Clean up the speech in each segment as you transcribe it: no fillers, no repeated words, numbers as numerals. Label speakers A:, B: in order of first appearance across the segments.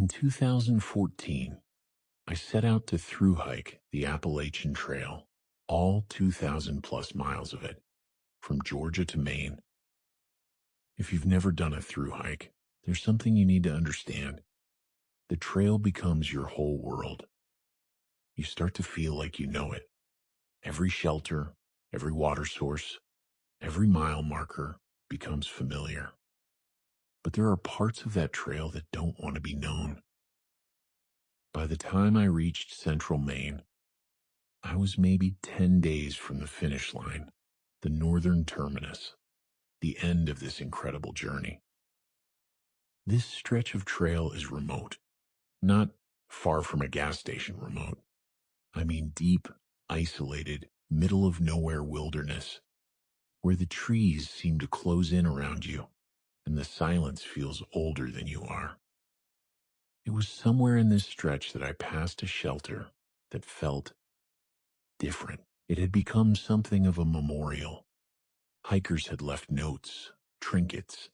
A: 2014, I set out to thru-hike the Appalachian Trail, all 2,000 plus miles of it, from Georgia to Maine. If you've never done a thru-hike, there's something you need to understand. The trail becomes your whole world. You start to feel like you know it. Every shelter, every water source, every mile marker becomes familiar. But there are parts of that trail that don't want to be known. By the time I reached central Maine, I was maybe 10 days from the finish line, the northern terminus, the end of this incredible journey. This stretch of trail is remote, not far from a gas station remote. I mean deep, isolated, middle-of-nowhere wilderness, where the trees seem to close in around you, and the silence feels older than you are. It was somewhere in this stretch that I passed a shelter that felt different. It had become something of a memorial. Hikers had left notes, trinkets,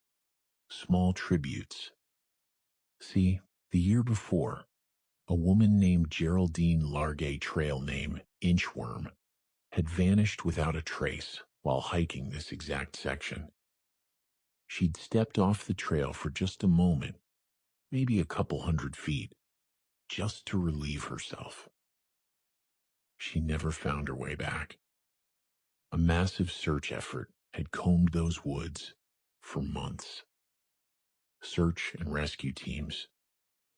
A: small tributes. See, the year before, a woman named Geraldine Largay, trail name Inchworm, had vanished without a trace while hiking this exact section. She'd stepped off the trail for just a moment, maybe a couple 100 feet, just to relieve herself. She never found her way back. A massive search effort had combed those woods for months. Search and rescue teams,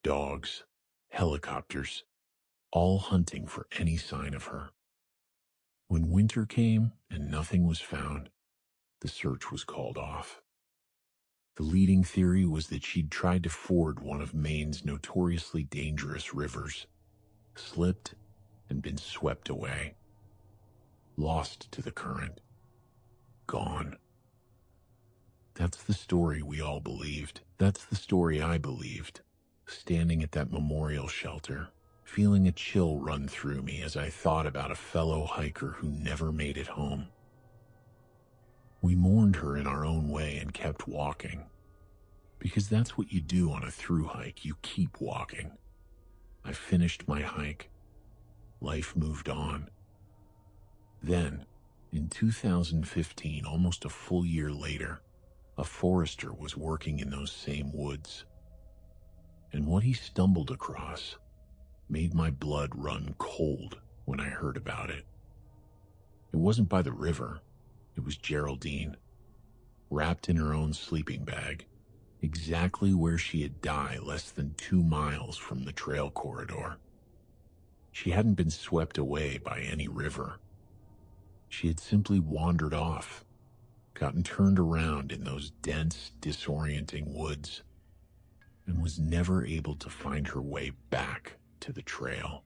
A: dogs, helicopters, all hunting for any sign of her. When winter came and nothing was found, the search was called off. The leading theory was that she'd tried to ford one of Maine's notoriously dangerous rivers, slipped, and been swept away. Lost to the current. Gone. That's the story we all believed. That's the story I believed, standing at that memorial shelter, feeling a chill run through me as I thought about a fellow hiker who never made it home. We mourned her in our own way and kept walking, because that's what you do on a thru-hike. You keep walking. I finished my hike. Life moved on. Then, in 2015, almost a full year later, a forester was working in those same woods. And what he stumbled across made my blood run cold when I heard about it. It wasn't by the river. It was Geraldine, wrapped in her own sleeping bag, exactly where she had died less than 2 miles from the trail corridor. She hadn't been swept away by any river. She had simply wandered off, gotten turned around in those dense, disorienting woods, and was never able to find her way back to the trail.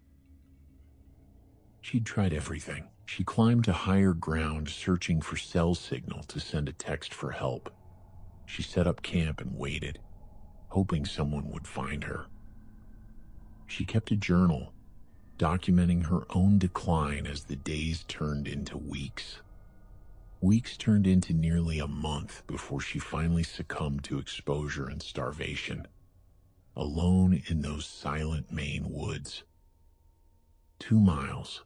A: She'd tried everything. She climbed to higher ground, searching for cell signal to send a text for help. She set up camp and waited, hoping someone would find her. She kept a journal, documenting her own decline as the days turned into weeks. Weeks turned into nearly a month before she finally succumbed to exposure and starvation, alone in those silent Maine woods. 2 miles.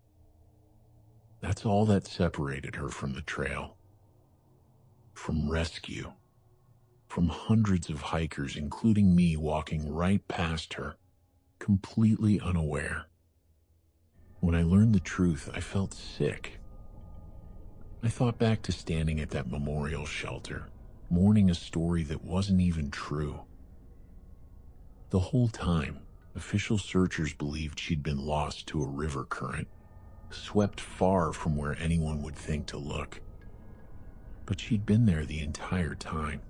A: That's all that separated her from the trail, from rescue, from hundreds of hikers, including me, walking right past her, completely unaware. When I learned the truth, I felt sick. I thought back to standing at that memorial shelter, mourning a story that wasn't even true. The whole time, official searchers believed she'd been lost to a river current, swept far from where anyone would think to look. But she'd been there the entire time,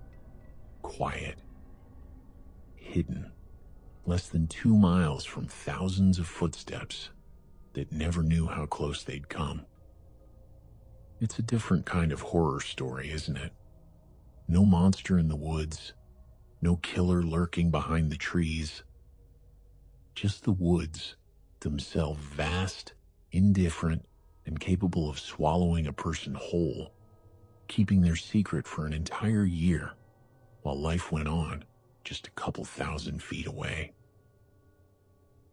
A: quiet, hidden, less than 2 miles from thousands of footsteps that never knew how close they'd come. It's a different kind of horror story, isn't it? No monster in the woods, no killer lurking behind the trees. Just the woods, themselves vast, indifferent, and capable of swallowing a person whole, keeping their secret for an entire year while life went on just a couple 1,000 feet away.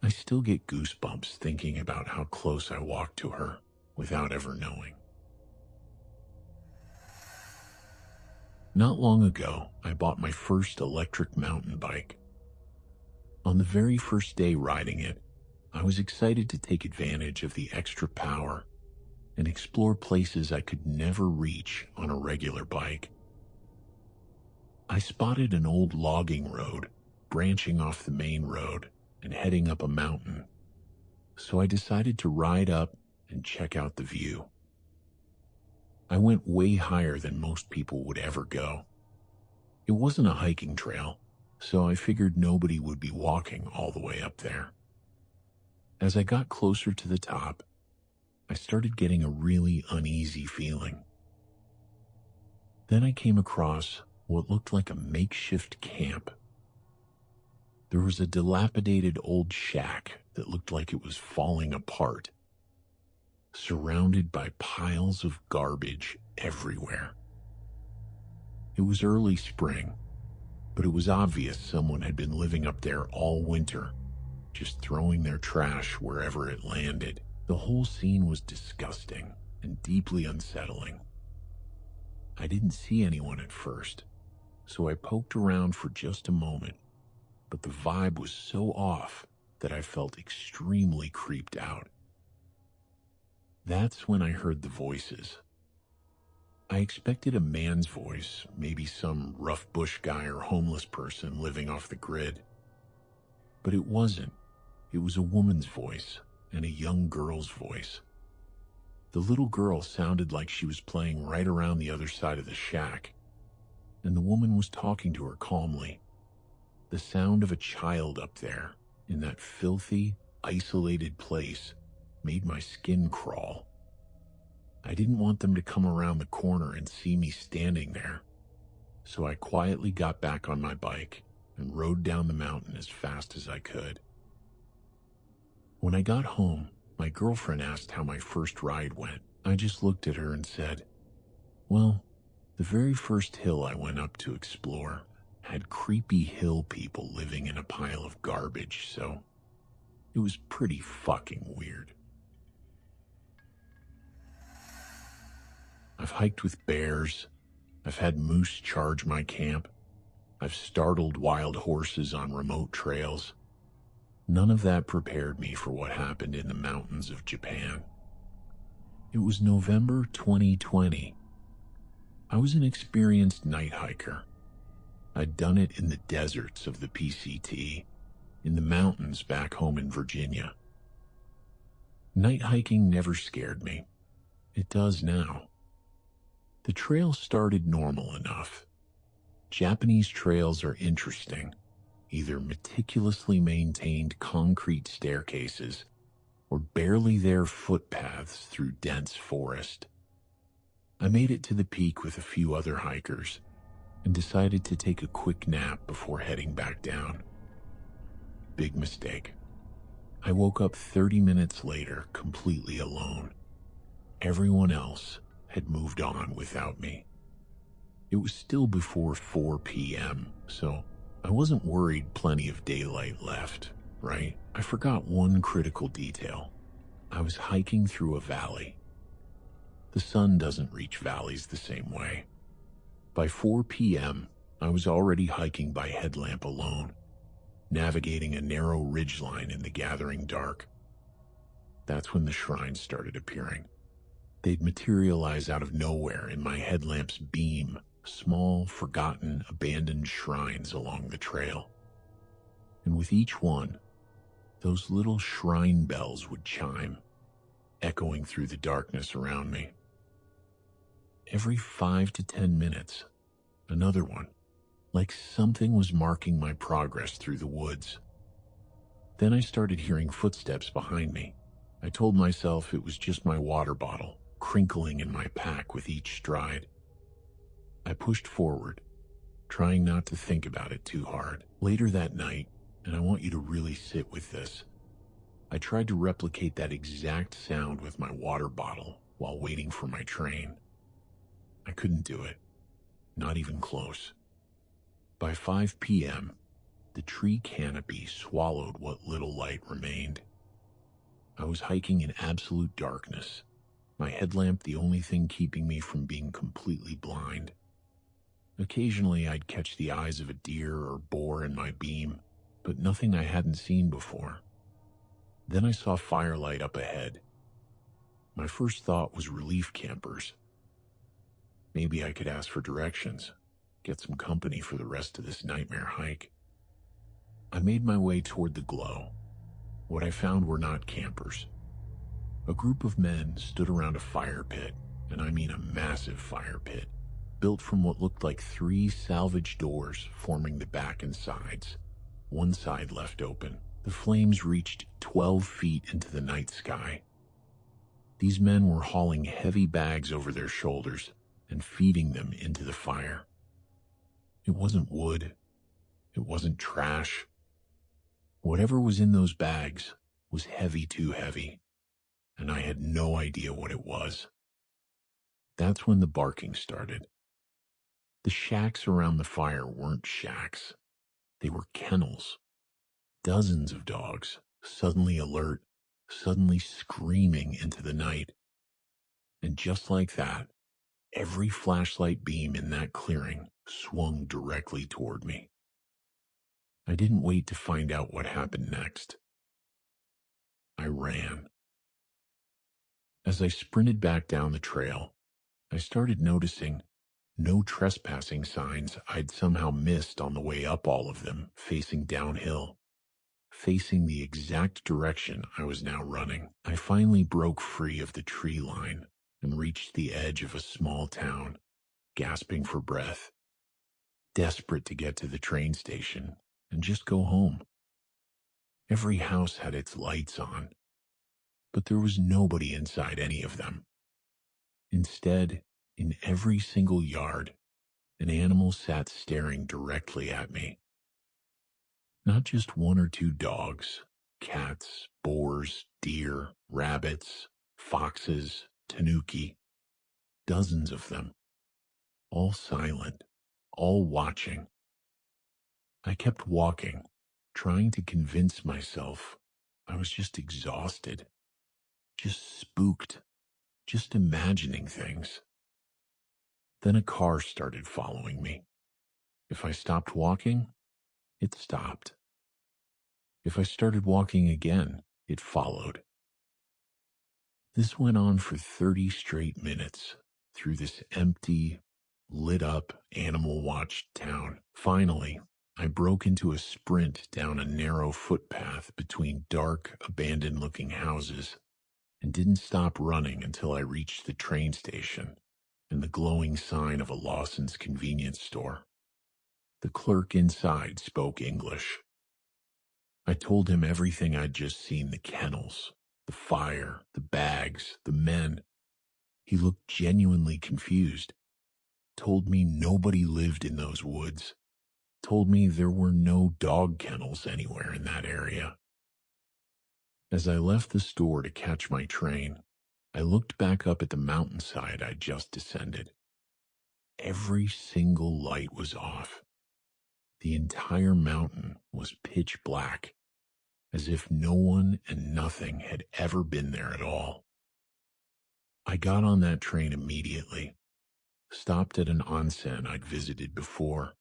A: I still get goosebumps thinking about how close I walked to her without ever knowing. Not long ago, I bought my first electric mountain bike. On the very first day riding it, I was excited to take advantage of the extra power and explore places I could never reach on a regular bike. I spotted an old logging road branching off the main road and heading up a mountain, so I decided to ride up and check out the view. I went way higher than most people would ever go. It wasn't a hiking trail, so I figured nobody would be walking all the way up there. As I got closer to the top, I started getting a really uneasy feeling. Then I came across what looked like a makeshift camp. There was a dilapidated old shack that looked like it was falling apart, surrounded by piles of garbage everywhere. It was early spring, but it was obvious someone had been living up there all winter, just throwing their trash wherever it landed. The whole scene was disgusting and deeply unsettling. I didn't see anyone at first, so I poked around for just a moment, but the vibe was so off that I felt extremely creeped out. That's when I heard the voices. I expected a man's voice, maybe some rough bush guy or homeless person living off the grid. But it wasn't. It was a woman's voice and a young girl's voice. The little girl sounded like she was playing right around the other side of the shack, and the woman was talking to her calmly. The sound of a child up there, in that filthy, isolated place, made my skin crawl. I didn't want them to come around the corner and see me standing there, so I quietly got back on my bike and rode down the mountain as fast as I could. When I got home, my girlfriend asked how my first ride went. I just looked at her and said, "Well, the very first hill I went up to explore had creepy hill people living in a pile of garbage, so it was pretty fucking weird." I've hiked with bears. I've had moose charge my camp. I've startled wild horses on remote trails. None of that prepared me for what happened in the mountains of Japan. It was November 2020. I was an experienced night hiker. I'd done it in the deserts of the PCT, in the mountains back home in Virginia. Night hiking never scared me. It does now. The trail started normal enough. Japanese trails are interesting, either meticulously maintained concrete staircases or barely there footpaths through dense forest. I made it to the peak with a few other hikers and decided to take a quick nap before heading back down. Big mistake. I woke up 30 minutes later completely alone. Everyone else had moved on without me. It was still before 4 p.m., so I wasn't worried plenty of daylight left, right? I forgot one critical detail. I was hiking through a valley. The sun doesn't reach valleys the same way. By 4 p.m., I was already hiking by headlamp alone, navigating a narrow ridgeline in the gathering dark. That's when the shrines started appearing. They'd materialize out of nowhere in my headlamp's beam, small, forgotten, abandoned shrines along the trail. And with each one, those little shrine bells would chime, echoing through the darkness around me. Every 5 to 10 minutes, another one, like something was marking my progress through the woods. Then I started hearing footsteps behind me. I told myself it was just my water bottle, crinkling in my pack with each stride. I pushed forward, trying not to think about it too hard. Later that night, and I want you to really sit with this, I tried to replicate that exact sound with my water bottle while waiting for my train. I couldn't do it, not even close. By 5 p.m., The tree canopy swallowed what little light remained. I was hiking in absolute darkness, my headlamp the only thing keeping me from being completely blind. Occasionally, I'd catch the eyes of a deer or boar in my beam, but nothing I hadn't seen before. Then I saw firelight up ahead. My first thought was relief campers. Maybe I could ask for directions, get some company for the rest of this nightmare hike. I made my way toward the glow. What I found were not campers. A group of men stood around a fire pit, and I mean a massive fire pit, built from what looked like 3 salvage doors forming the back and sides. One side left open. The flames reached 12 feet into the night sky. These men were hauling heavy bags over their shoulders and feeding them into the fire. It wasn't wood. It wasn't trash. Whatever was in those bags was heavy, too heavy, and I had no idea what it was. That's when the barking started. The shacks around the fire weren't shacks. They were kennels. Dozens of dogs, suddenly alert, suddenly screaming into the night. And just like that, every flashlight beam in that clearing swung directly toward me. I didn't wait to find out what happened next. I ran. As I sprinted back down the trail, I started noticing no trespassing signs I'd somehow missed on the way up, all of them facing downhill, facing the exact direction I was now running. I finally broke free of the tree line and reached the edge of a small town, gasping for breath, desperate to get to the train station and just go home. Every house had its lights on, but there was nobody inside any of them. Instead, in every single yard, an animal sat staring directly at me. Not just 1 or 2 dogs, cats, boars, deer, rabbits, foxes, tanuki, dozens of them, all silent, all watching. I kept walking, trying to convince myself I was just exhausted, just spooked, just imagining things. Then a car started following me. If I stopped walking, it stopped. If I started walking again, it followed. This went on for 30 straight minutes through this empty, lit-up, animal-watched town. Finally, I broke into a sprint down a narrow footpath between dark, abandoned-looking houses and didn't stop running until I reached the train station and the glowing sign of a Lawson's convenience store. The clerk inside spoke English. I told him everything I'd just seen: the kennels, the fire, the bags, the men. He looked genuinely confused. Told me nobody lived in those woods. Told me there were no dog kennels anywhere in that area. As I left the store to catch my train, I looked back up at the mountainside I'd just descended. Every single light was off. The entire mountain was pitch black, as if no one and nothing had ever been there at all. I got on that train immediately, stopped at an onsen I'd visited before,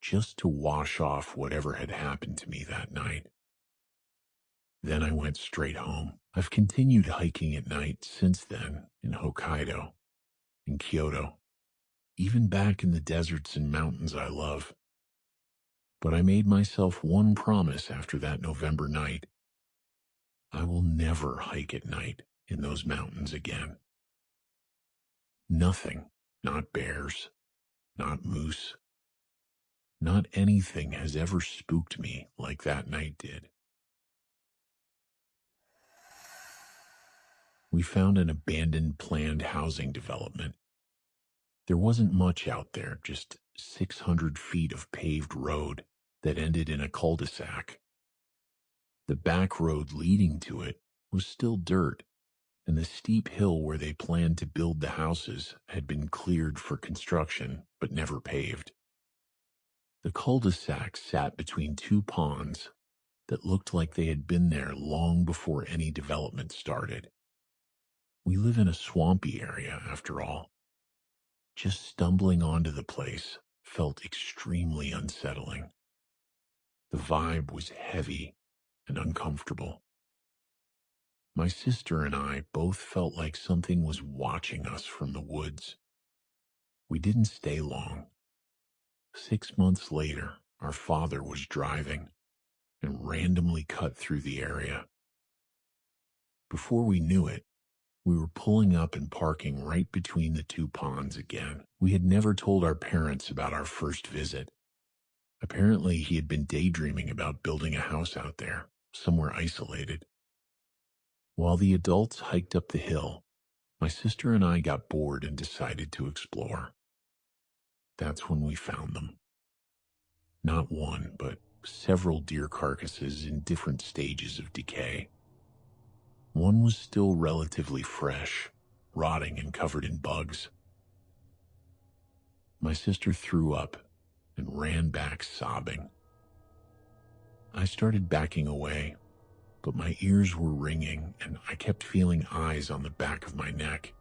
A: just to wash off whatever had happened to me that night. Then I went straight home. I've continued hiking at night since then in Hokkaido, in Kyoto, even back in the deserts and mountains I love. But I made myself one promise after that November night. I will never hike at night in those mountains again. Nothing, not bears, not moose, not anything has ever spooked me like that night did. We found an abandoned planned housing development. There wasn't much out there, just 600 feet of paved road that ended in a cul-de-sac. The back road leading to it was still dirt, and the steep hill where they planned to build the houses had been cleared for construction but never paved. The cul-de-sac sat between two ponds that looked like they had been there long before any development started. We live in a swampy area, after all. Just stumbling onto the place felt extremely unsettling. The vibe was heavy and uncomfortable. My sister and I both felt like something was watching us from the woods. We didn't stay long. 6 months later, our father was driving and randomly cut through the area. Before we knew it, we were pulling up and parking right between the two ponds again. We had never told our parents about our first visit. Apparently, he had been daydreaming about building a house out there, somewhere isolated. While the adults hiked up the hill, my sister and I got bored and decided to explore. That's when we found them. Not one, but several deer carcasses in different stages of decay. One was still relatively fresh, rotting and covered in bugs. My sister threw up and ran back sobbing. I started backing away, but my ears were ringing and I kept feeling eyes on the back of my neck.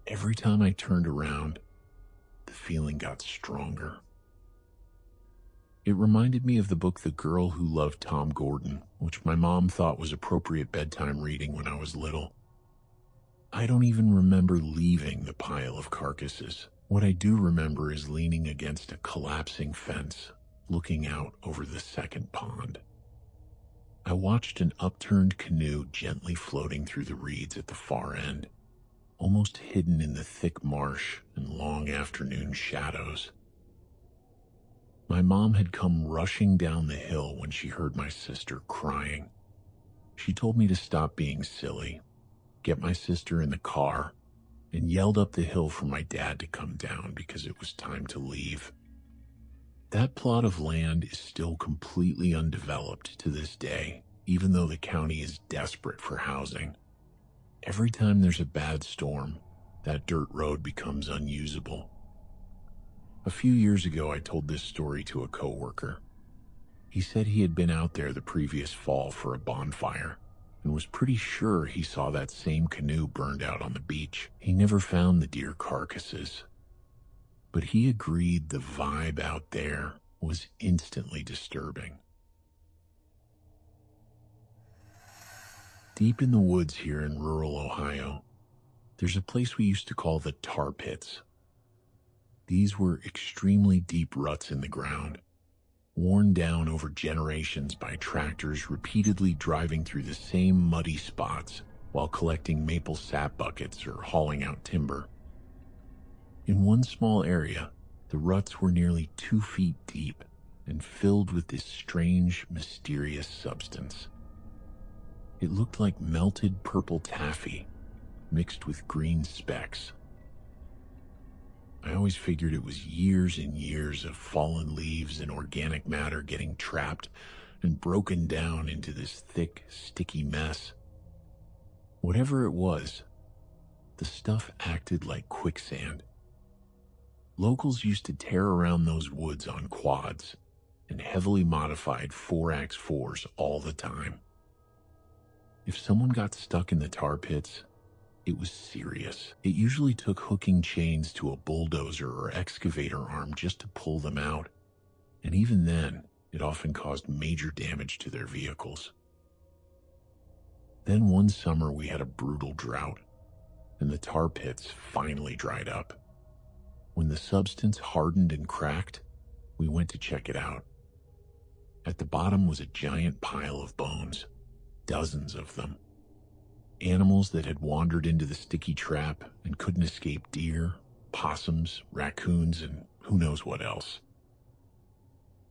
A: Every time I turned around, the feeling got stronger. It reminded me of the book The Girl Who Loved Tom Gordon, which my mom thought was appropriate bedtime reading when I was little. I don't even remember leaving the pile of carcasses. What I do remember is leaning against a collapsing fence, looking out over the second pond. I watched an upturned canoe gently floating through the reeds at the far end, almost hidden in the thick marsh and long afternoon shadows. My mom had come rushing down the hill when she heard my sister crying. She told me to stop being silly, get my sister in the car, and yelled up the hill for my dad to come down because it was time to leave. That plot of land is still completely undeveloped to this day, even though the county is desperate for housing. Every time there's a bad storm, that dirt road becomes unusable. A few years ago, I told this story to a coworker. He said he had been out there the previous fall for a bonfire and was pretty sure he saw that same canoe burned out on the beach. He never found the deer carcasses, but he agreed the vibe out there was instantly disturbing. Deep in the woods here in rural Ohio, there's a place we used to call the tar pits. These were extremely deep ruts in the ground, worn down over generations by tractors repeatedly driving through the same muddy spots while collecting maple sap buckets or hauling out timber. In one small area, the ruts were nearly 2 feet deep and filled with this strange, mysterious substance. It looked like melted purple taffy mixed with green specks. I always figured it was years and years of fallen leaves and organic matter getting trapped and broken down into this thick, sticky mess. Whatever it was, the stuff acted like quicksand. Locals used to tear around those woods on quads and heavily modified 4x4s all the time. If someone got stuck in the tar pits, it was serious. It usually took hooking chains to a bulldozer or excavator arm just to pull them out, and even then, it often caused major damage to their vehicles. Then one summer we had a brutal drought, and the tar pits finally dried up. When the substance hardened and cracked, we went to check it out. At the bottom was a giant pile of bones, dozens of them. Animals that had wandered into the sticky trap and couldn't escape deer, possums, raccoons, and who knows what else.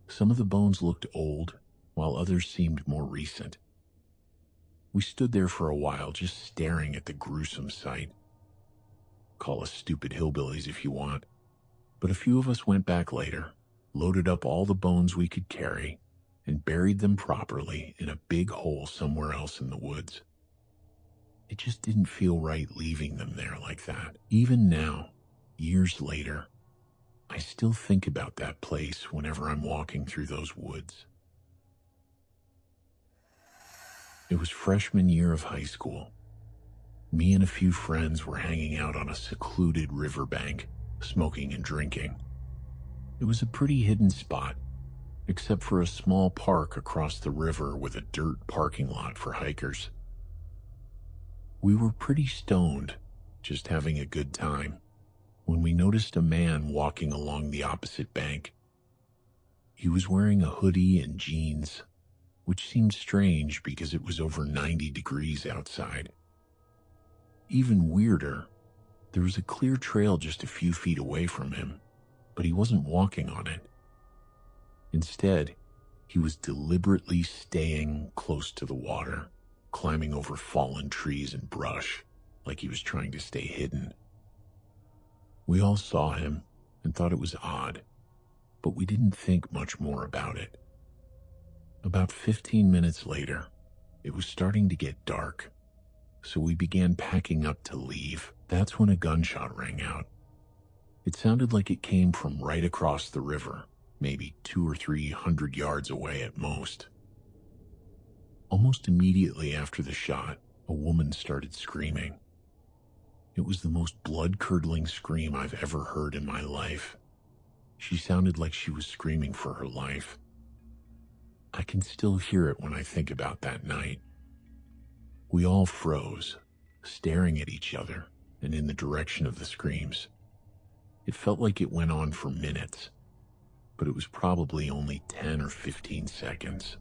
A: Some of the bones looked old, while others seemed more recent. We stood there for a while just staring at the gruesome sight. Call us stupid hillbillies if you want, but a few of us went back later, loaded up all the bones we could carry, and buried them properly in a big hole somewhere else in the woods. It just didn't feel right leaving them there like that. Even now, years later, I still think about that place whenever I'm walking through those woods. It was freshman year of high school. Me and a few friends were hanging out on a secluded riverbank, smoking and drinking. It was a pretty hidden spot, except for a small park across the river with a dirt parking lot for hikers. We were pretty stoned, just having a good time, when we noticed a man walking along the opposite bank. He was wearing a hoodie and jeans, which seemed strange because it was over 90 degrees outside. Even weirder, there was a clear trail just a few feet away from him, but he wasn't walking on it. Instead, he was deliberately staying close to the water, climbing over fallen trees and brush, like he was trying to stay hidden. We all saw him and thought it was odd, but we didn't think much more about it. About 15 minutes later, it was starting to get dark, so we began packing up to leave. That's when a gunshot rang out. It sounded like it came from right across the river, maybe 200 or 300 yards away at most. Almost immediately after the shot, a woman started screaming. It was the most blood-curdling scream I've ever heard in my life. She sounded like she was screaming for her life. I can still hear it when I think about that night. We all froze, staring at each other and in the direction of the screams. It felt like it went on for minutes, but it was probably only 10 or 15 seconds.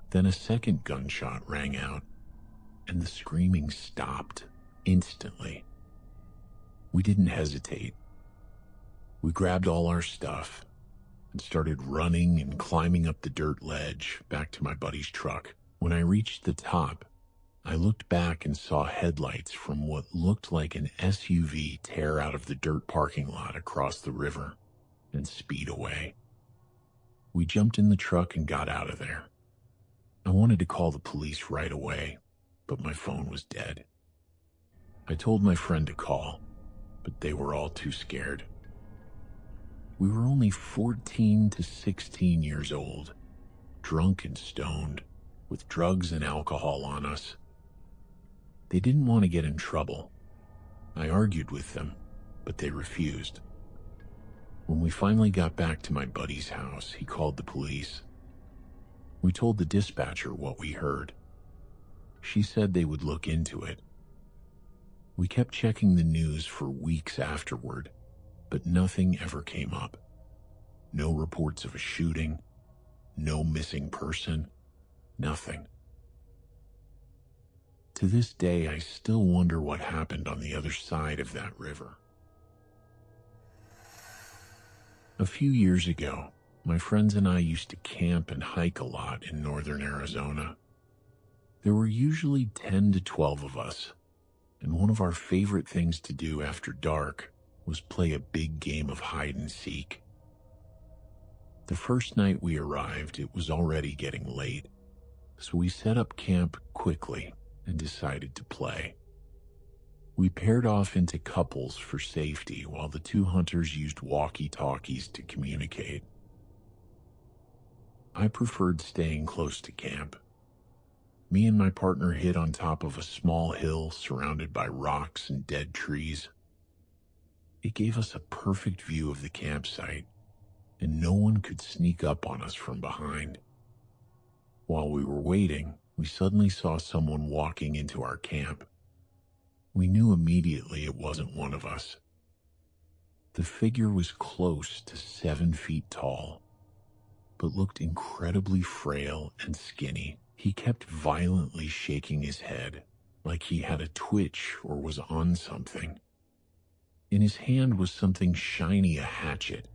A: Then a second gunshot rang out, and the screaming stopped instantly. We didn't hesitate. We grabbed all our stuff and started running and climbing up the dirt ledge back to my buddy's truck. When I reached the top, I looked back and saw headlights from what looked like an SUV tear out of the dirt parking lot across the river and speed away. We jumped in the truck and got out of there. I wanted to call the police right away, but my phone was dead. I told my friend to call, but they were all too scared. We were only 14 to 16 years old, drunk and stoned, with drugs and alcohol on us. They didn't want to get in trouble. I argued with them, but they refused. When we finally got back to my buddy's house, he called the police. We told the dispatcher what we heard. She said they would look into it. We kept checking the news for weeks afterward, but nothing ever came up. No reports of a shooting, no missing person, nothing. To this day, I still wonder what happened on the other side of that river. A few years ago, my friends and I used to camp and hike a lot in northern Arizona. There were usually 10 to 12 of us, and one of our favorite things to do after dark was play a big game of hide and seek. The first night we arrived, it was already getting late, so we set up camp quickly and decided to play. We paired off into couples for safety while the two hunters used walkie-talkies to communicate. I preferred staying close to camp. Me and my partner hid on top of a small hill surrounded by rocks and dead trees. It gave us a perfect view of the campsite, and no one could sneak up on us from behind. While we were waiting, we suddenly saw someone walking into our camp. We knew immediately it wasn't one of us. The figure was close to 7 feet tall, but looked incredibly frail and skinny. He kept violently shaking his head, like he had a twitch or was on something. In his hand was something shiny, a hatchet.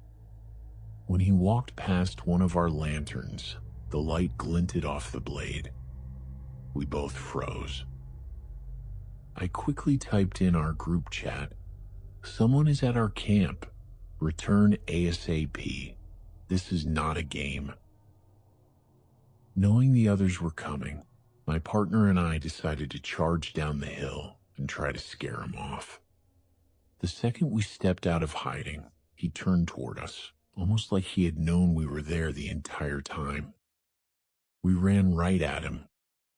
A: When he walked past one of our lanterns, the light glinted off the blade. We both froze. I quickly typed in our group chat, "Someone is at our camp. Return ASAP. This is not a game." Knowing the others were coming, my partner and I decided to charge down the hill and try to scare him off. The second we stepped out of hiding, He turned toward us, almost like he had known we were there the entire time. We ran right at him,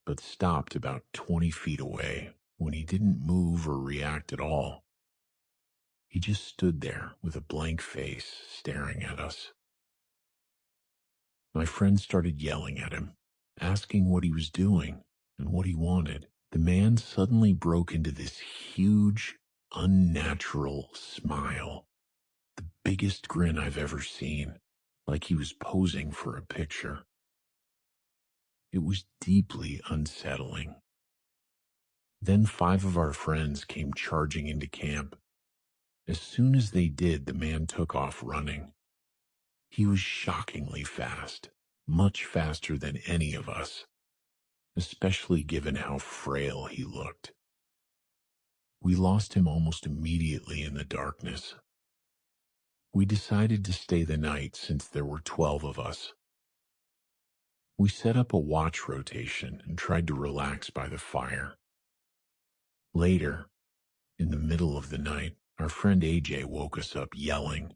A: but stopped about 20 feet away when he didn't move or react at all. He just stood there with a blank face, staring at us. My friend started yelling at him, asking what he was doing and what he wanted. The man suddenly broke into this huge, unnatural smile, the biggest grin I've ever seen, like he was posing for a picture. It was deeply unsettling. Then 5 of our friends came charging into camp. As soon as they did, the man took off running. He was shockingly fast, much faster than any of us, especially given how frail he looked. We lost him almost immediately in the darkness. We decided to stay the night since there were 12 of us. We set up a watch rotation and tried to relax by the fire. Later, in the middle of the night, our friend AJ woke us up yelling.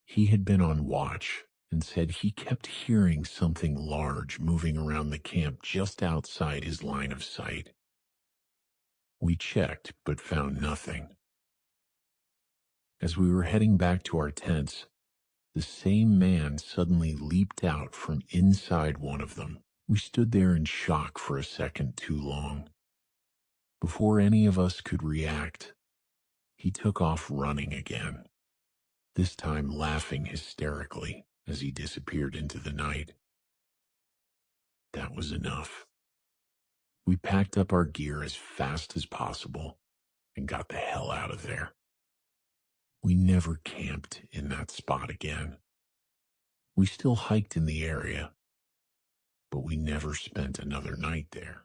A: He had been on watch and said he kept hearing something large moving around the camp just outside his line of sight. We checked, but found nothing. As we were heading back to our tents, the same man suddenly leaped out from inside one of them. We stood there in shock for a second too long. Before any of us could react, he took off running again, this time laughing hysterically as he disappeared into the night. That was enough. We packed up our gear as fast as possible and got the hell out of there. We never camped in that spot again. We still hiked in the area, but we never spent another night there.